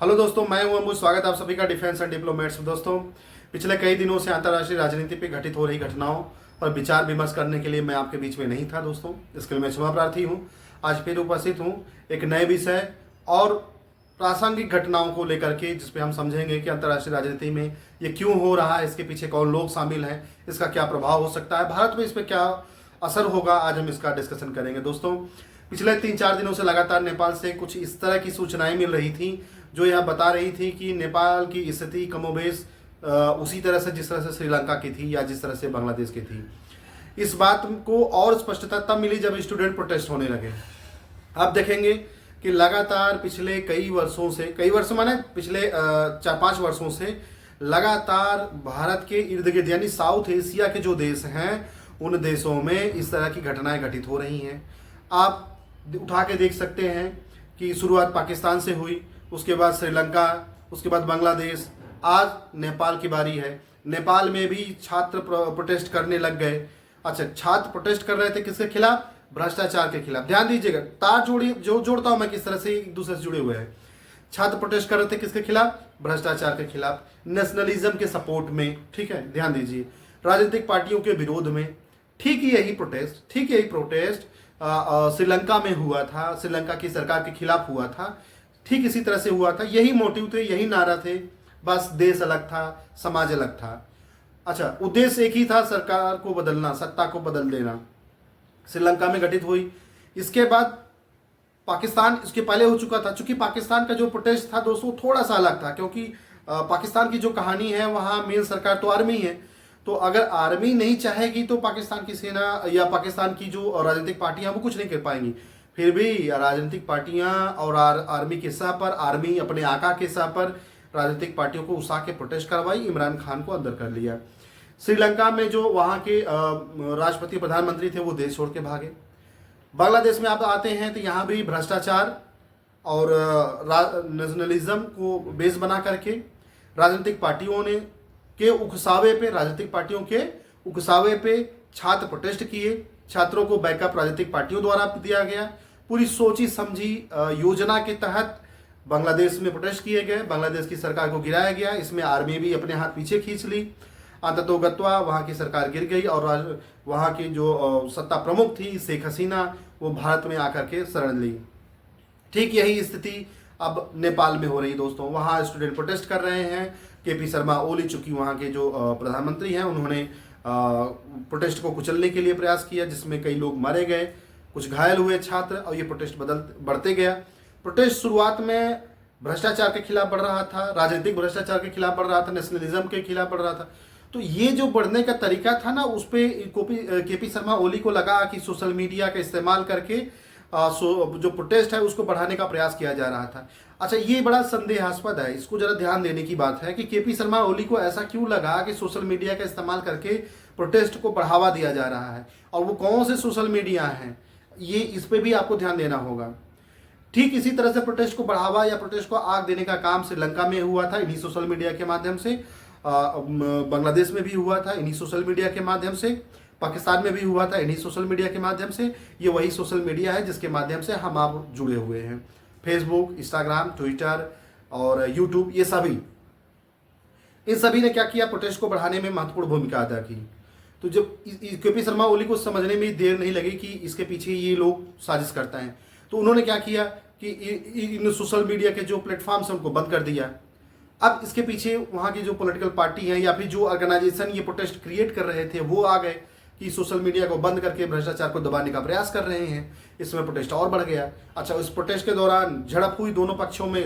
Hello दोस्तों, मैं हूं अमू। स्वागत है आप सभी का डिफेंस एंड डिप्लोमेट्स। दोस्तों, पिछले कई दिनों से अंतर्राष्ट्रीय राजनीति पे घटित हो रही घटनाओं पर विचार विमर्श करने के लिए मैं आपके बीच में नहीं था दोस्तों। इसके लिए मैं क्षमा प्रार्थी हूं। आज फिर उपस्थित हूं एक नए विषय और प्रासंगिक घटनाओं को लेकर के, जिसपे हम समझेंगे कि अंतर्राष्ट्रीय राजनीति में ये क्यों हो रहा है, इसके पीछे कौन लोग शामिल हैं, इसका क्या प्रभाव हो सकता है, भारत में इस पर क्या असर होगा। आज हम इसका डिस्कशन करेंगे दोस्तों। पिछले 3-4 दिनों से लगातार नेपाल से कुछ इस तरह की सूचनाएं मिल रही थी जो यह बता रही थी कि नेपाल की स्थिति कमोबेश उसी तरह से जिस तरह से श्रीलंका की थी या जिस तरह से बांग्लादेश की थी। इस बात को और स्पष्टता तब मिली जब स्टूडेंट प्रोटेस्ट होने लगे। आप देखेंगे कि लगातार पिछले कई वर्षों माने पिछले 4-5 वर्षों से लगातार भारत के इर्द गिर्द यानी साउथ एशिया के जो देश हैं उन देशों में इस तरह की घटनाएं घटित हो रही हैं। आप उठा के देख सकते हैं कि शुरुआत पाकिस्तान से हुई, उसके बाद श्रीलंका, उसके बाद बांग्लादेश, आज नेपाल की बारी है। नेपाल में भी छात्र प्रोटेस्ट करने लग गए। अच्छा, छात्र प्रोटेस्ट कर रहे थे किसके खिलाफ? भ्रष्टाचार के खिलाफ। ध्यान दीजिएगा, तार जोड़ता हूं मैं किस तरह से एक दूसरे से जुड़े हुए हैं। छात्र प्रोटेस्ट कर रहे थे किसके खिलाफ? भ्रष्टाचार के खिलाफ, नेशनलिज्म के सपोर्ट में। ठीक है, ध्यान दीजिए, राजनीतिक पार्टियों के विरोध में। ठीक यही प्रोटेस्ट श्रीलंका में हुआ था, श्रीलंका की सरकार के खिलाफ हुआ था। ठीक इसी तरह से हुआ था, यही मोटिव थे, यही नारा थे, बस देश अलग था, समाज अलग था। अच्छा, उद्देश्य एक ही था, सरकार को बदलना, सत्ता को बदल देना। श्रीलंका में घटित हुई। इसके बाद पाकिस्तान इसके पहले हो चुका था। चूंकि पाकिस्तान का जो प्रोटेस्ट था दोस्तों थोड़ा सा अलग था, क्योंकि पाकिस्तान की जो कहानी है वहाँ मेन सरकार तो आर्मी है। तो अगर आर्मी नहीं चाहेगी तो पाकिस्तान की सेना या पाकिस्तान की जो राजनीतिक पार्टियां वो कुछ नहीं कर पाएंगी। फिर भी राजनीतिक पार्टियां और आर्मी के सह पर, आर्मी अपने आका के सह पर राजनीतिक पार्टियों को उसा के प्रोटेस्ट करवाई, इमरान खान को अंदर कर लिया। श्रीलंका में जो वहाँ के राष्ट्रपति प्रधानमंत्री थे वो देश छोड़ के भागे। बांग्लादेश में आप आते हैं तो यहाँ भी भ्रष्टाचार और नेशनलिज्म को बेस बना करके राजनीतिक पार्टियों ने राजनीतिक पार्टियों के उकसावे पे छात्र प्रोटेस्ट किए। छात्रों को बैकअप राजनीतिक पार्टियों द्वारा दिया गया। पूरी सोची समझी योजना के तहत बांग्लादेश में प्रोटेस्ट किए गए, बांग्लादेश की सरकार को गिराया गया। इसमें आर्मी भी अपने हाथ पीछे खींच ली। अंततोगत्वा वहाँ की सरकार गिर गई और वहाँ की जो सत्ता प्रमुख थी शेख हसीना, वो भारत में आकर के शरण ली। ठीक यही स्थिति अब नेपाल में हो रही दोस्तों। वहाँ स्टूडेंट प्रोटेस्ट कर रहे हैं। केपी शर्मा ओली, चूंकि वहाँ के जो प्रधानमंत्री हैं, उन्होंने प्रोटेस्ट को कुचलने के लिए प्रयास किया, जिसमें कई लोग मारे गए, कुछ घायल हुए छात्र, और ये प्रोटेस्ट बढ़ते गया। प्रोटेस्ट शुरुआत में भ्रष्टाचार के खिलाफ बढ़ रहा था, राजनीतिक भ्रष्टाचार के खिलाफ बढ़ रहा था, नेशनलिज्म के खिलाफ बढ़ रहा था। तो ये जो बढ़ने का तरीका था ना, उस पर केपी शर्मा ओली को लगा कि सोशल मीडिया का इस्तेमाल करके जो प्रोटेस्ट है उसको बढ़ाने का प्रयास किया जा रहा था। अच्छा, ये बड़ा संदेहास्पद है, इसको जरा ध्यान देने की बात है कि केपी शर्मा ओली को ऐसा क्यों लगा कि सोशल मीडिया का इस्तेमाल करके प्रोटेस्ट को बढ़ावा दिया जा रहा है, और वो कौन से सोशल मीडिया हैं, ये इस पे भी आपको ध्यान देना होगा। ठीक इसी तरह से प्रोटेस्ट को बढ़ावा या प्रोटेस्ट को आग देने का काम श्रीलंका में हुआ था, इन्हीं सोशल मीडिया के माध्यम से। बांग्लादेश में भी हुआ था, इन्हीं सोशल मीडिया के माध्यम से। पाकिस्तान में भी हुआ था, इन्हीं सोशल मीडिया के माध्यम से। ये वही सोशल मीडिया है जिसके माध्यम से हम आप जुड़े हुए हैं। फेसबुक, इंस्टाग्राम, ट्विटर और यूट्यूब, ये सभी, इन सभी ने क्या किया? प्रोटेस्ट को बढ़ाने में महत्वपूर्ण भूमिका अदा की। तो जब केपी शर्मा ओली को समझने में देर नहीं लगी कि इसके पीछे ये लोग साजिश करते हैं, तो उन्होंने क्या किया कि इन सोशल मीडिया के जो प्लेटफॉर्म्स हैं उनको बंद कर दिया। अब इसके पीछे वहाँ की जो पॉलिटिकल पार्टी है या फिर जो ऑर्गेनाइजेशन ये प्रोटेस्ट क्रिएट कर रहे थे वो आ गए कि सोशल मीडिया को बंद करके भ्रष्टाचार को दबाने का प्रयास कर रहे हैं। इसमें प्रोटेस्ट और बढ़ गया। अच्छा, इस प्रोटेस्ट के दौरान झड़प हुई दोनों पक्षों में,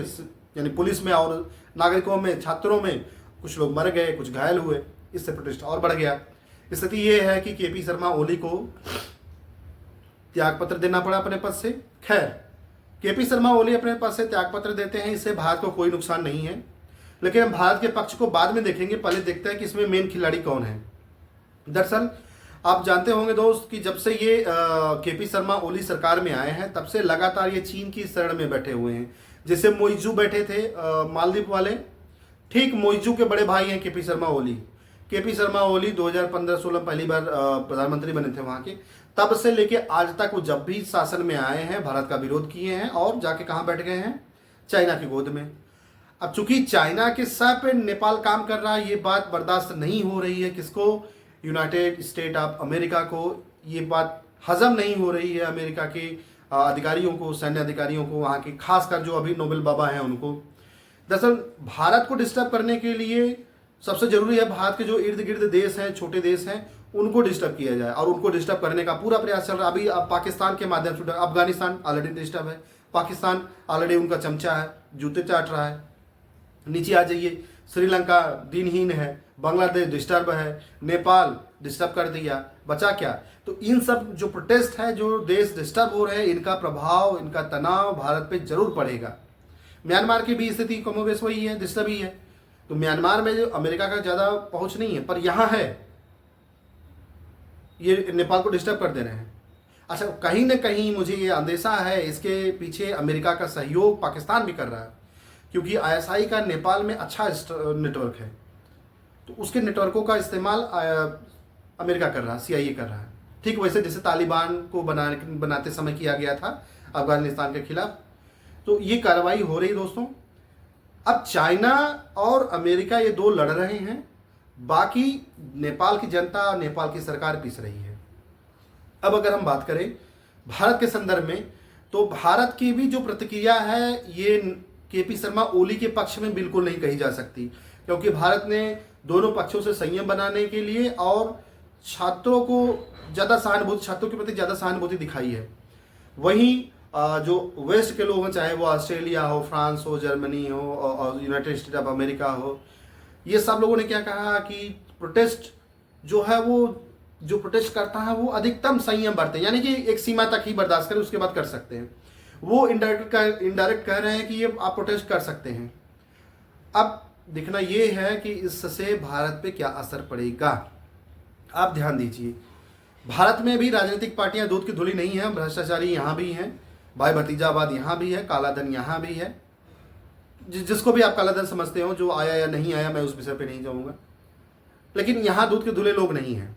यानी पुलिस में और नागरिकों में, छात्रों में। कुछ लोग मर गए, कुछ घायल हुए। इससे प्रोटेस्ट और बढ़ गया। स्थिति ये है कि केपी शर्मा ओली को त्यागपत्र देना पड़ा अपने पद से। खैर, केपी शर्मा ओली अपने पद से त्यागपत्र देते हैं, इससे भारत को कोई नुकसान नहीं है, लेकिन हम भारत के पक्ष को बाद में देखेंगे। पहले देखते हैं कि इसमें मेन खिलाड़ी कौन है। दरअसल आप जानते होंगे दोस्त कि जब से ये केपी शर्मा ओली सरकार में आए हैं तब से लगातार ये चीन की शरण में बैठे हुए हैं। जैसे मोइजू बैठे थे मालदीव वाले, ठीक मोइजू के बड़े भाई हैं केपी शर्मा ओली। केपी शर्मा ओली 2015-16 पहली बार प्रधानमंत्री बने थे वहाँ के। तब से लेके आज तक वो जब भी शासन में आए हैं भारत का विरोध किए हैं और जाके कहाँ बैठ गए हैं? चाइना की गोद में। अब चूंकि चाइना के सर पे नेपाल काम कर रहा है, ये बात बर्दाश्त नहीं हो रही है किसको, यूनाइटेड स्टेट ऑफ अमेरिका को। ये बात हजम नहीं हो रही है अमेरिका के अधिकारियों को, सैन्य अधिकारियों को, वहाँ के खासकर जो अभी नोबेल बाबा हैं उनको। दरअसल भारत को डिस्टर्ब करने के लिए सबसे जरूरी है भारत के जो इर्द गिर्द देश हैं, छोटे देश हैं, उनको डिस्टर्ब किया जाए, और उनको डिस्टर्ब करने का पूरा प्रयास चल रहा है। अभी अब पाकिस्तान के माध्यम से, अफगानिस्तान ऑलरेडी डिस्टर्ब है, पाकिस्तान ऑलरेडी उनका चमचा है, जूते चाट रहा है। नीचे आ जाइए, श्रीलंका दिनहीन है, बांग्लादेश डिस्टर्ब है, नेपाल डिस्टर्ब कर दिया, बचा क्या। तो इन सब जो प्रोटेस्ट है, जो देश डिस्टर्ब हो रहे हैं, इनका प्रभाव, इनका तनाव भारत पे जरूर पड़ेगा। म्यांमार की भी स्थिति कमोबेश वही है, डिस्टर्ब ही है। तो म्यांमार में जो अमेरिका का ज़्यादा पहुंच नहीं है, पर यहाँ है, ये नेपाल को डिस्टर्ब कर दे रहे हैं। अच्छा, कहीं ना कहीं मुझे ये अंदेशा है इसके पीछे अमेरिका का सहयोग पाकिस्तान भी कर रहा है, क्योंकि आईएसआई का नेपाल में अच्छा नेटवर्क है, तो उसके नेटवर्कों का इस्तेमाल अमेरिका कर रहा है, सीआईए कर रहा है। ठीक वैसे जैसे तालिबान को बनाते समय किया गया था अफगानिस्तान के खिलाफ। तो ये कार्रवाई हो रही दोस्तों। अब चाइना और अमेरिका ये दो लड़ रहे हैं, बाकी नेपाल की जनता, नेपाल की सरकार पिस रही है। अब अगर हम बात करें भारत के संदर्भ में, तो भारत की भी जो प्रतिक्रिया है ये केपी शर्मा ओली के पक्ष में बिल्कुल नहीं कही जा सकती, क्योंकि भारत ने दोनों पक्षों से संयम बनाने के लिए और छात्रों को ज़्यादा सहानुभूति, छात्रों के प्रति ज़्यादा सहानुभूति दिखाई है। वहीं जो वेस्ट के लोग हैं, चाहे वो ऑस्ट्रेलिया हो, फ्रांस हो, जर्मनी हो और यूनाइटेड स्टेट ऑफ अमेरिका हो, ये सब लोगों ने क्या कहा कि प्रोटेस्ट जो है, वो जो प्रोटेस्ट करता है वो अधिकतम संयम बरते, यानी कि एक सीमा तक ही बर्दाश्त करें, उसके बाद कर सकते हैं। वो इनडायरेक्ट कह रहे हैं कि ये आप प्रोटेस्ट कर सकते हैं। अब देखना ये है कि इससे भारत पे क्या असर पड़ेगा। आप ध्यान दीजिए, भारत में भी राजनीतिक पार्टियां दूध की धुली नहीं है, भ्रष्टाचारी यहाँ भी हैं, भाई भतीजावाद यहाँ भी है, काला धन यहाँ भी है। जिसको भी आप काला धन समझते हो, जो आया या नहीं आया, मैं उस विषय पे नहीं जाऊँगा, लेकिन यहाँ दूध के धुले लोग नहीं हैं।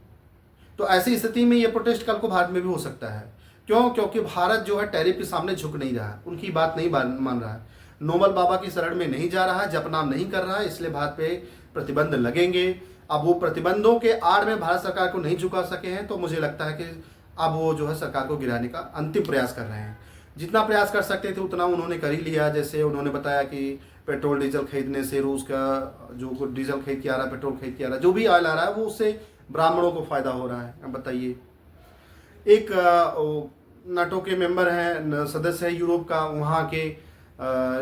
तो ऐसी स्थिति में ये प्रोटेस्ट कल को भारत में भी हो सकता है। क्यों? क्योंकि भारत जो है टैरिफ के सामने झुक नहीं रहा है, उनकी बात नहीं मान रहा है, नोबेल बाबा की शरण में नहीं जा रहा है, जपनाम नहीं कर रहा है, इसलिए भारत पे प्रतिबंध लगेंगे। अब वो प्रतिबंधों के आड़ में भारत सरकार को नहीं झुका सके हैं, तो मुझे लगता है कि अब वो जो है सरकार को गिराने का अंतिम प्रयास कर रहे हैं। जितना प्रयास कर सकते थे उतना उन्होंने कर ही लिया। जैसे उन्होंने बताया कि पेट्रोल डीजल खरीदने से, रूस का जो डीजल खरीद के आ रहा है, पेट्रोल खरीद के आ रहा है, जो भी ऑयल आ रहा है, वो उससे ब्राह्मणों को फायदा हो रहा है। अब बताइए, एक नाटो के मेंबर हैं, सदस्य है यूरोप का, वहाँ के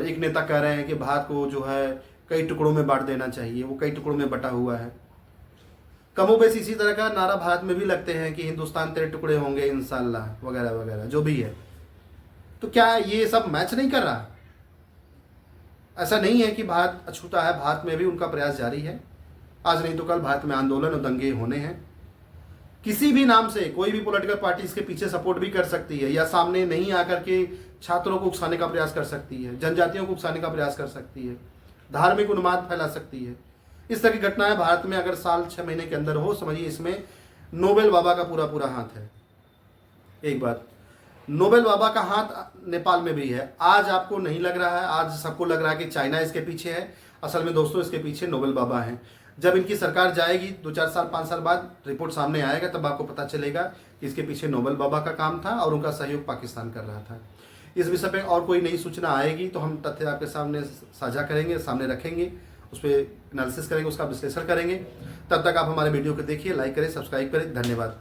एक नेता कह रहे हैं कि भारत को जो है कई टुकड़ों में बांट देना चाहिए, वो कई टुकड़ों में बटा हुआ है। कमोबेश इसी तरह का नारा भारत में भी लगते हैं कि हिंदुस्तान तेरे टुकड़े होंगे इंशाल्लाह, वगैरह वगैरह जो भी है। तो क्या ये सब मैच नहीं कर रहा? ऐसा नहीं है कि भारत अछूता है, भारत में भी उनका प्रयास जारी है। आज नहीं तो कल भारत में आंदोलन और दंगे होने हैं। किसी भी नाम से कोई भी पॉलिटिकल पार्टी इसके पीछे सपोर्ट भी कर सकती है, या सामने नहीं आकर के छात्रों को उकसाने का प्रयास कर सकती है, जनजातियों को उकसाने का प्रयास कर सकती है, धार्मिक उन्माद फैला सकती है। इस तरह की घटनाएं भारत में अगर साल 6 महीने के अंदर हो, समझिए इसमें नोबेल बाबा का पूरा पूरा हाथ है। एक बात, नोबेल बाबा का हाथ नेपाल में भी है। आज आपको नहीं लग रहा है, आज सबको लग रहा है कि चाइना इसके पीछे है। असल में दोस्तों इसके पीछे नोबेल बाबा हैं। जब इनकी सरकार जाएगी 2-4 साल 5 साल बाद रिपोर्ट सामने आएगा, तब आपको पता चलेगा कि इसके पीछे नोबेल बाबा का काम था और उनका सहयोग पाकिस्तान कर रहा था। इस विषय पे और कोई नई सूचना आएगी तो हम तथ्य आपके सामने साझा करेंगे, सामने रखेंगे, उस पर एनालिसिस करेंगे, उसका विश्लेषण करेंगे। तब तक आप हमारे वीडियो को देखिए, लाइक करें, सब्सक्राइब करें। धन्यवाद।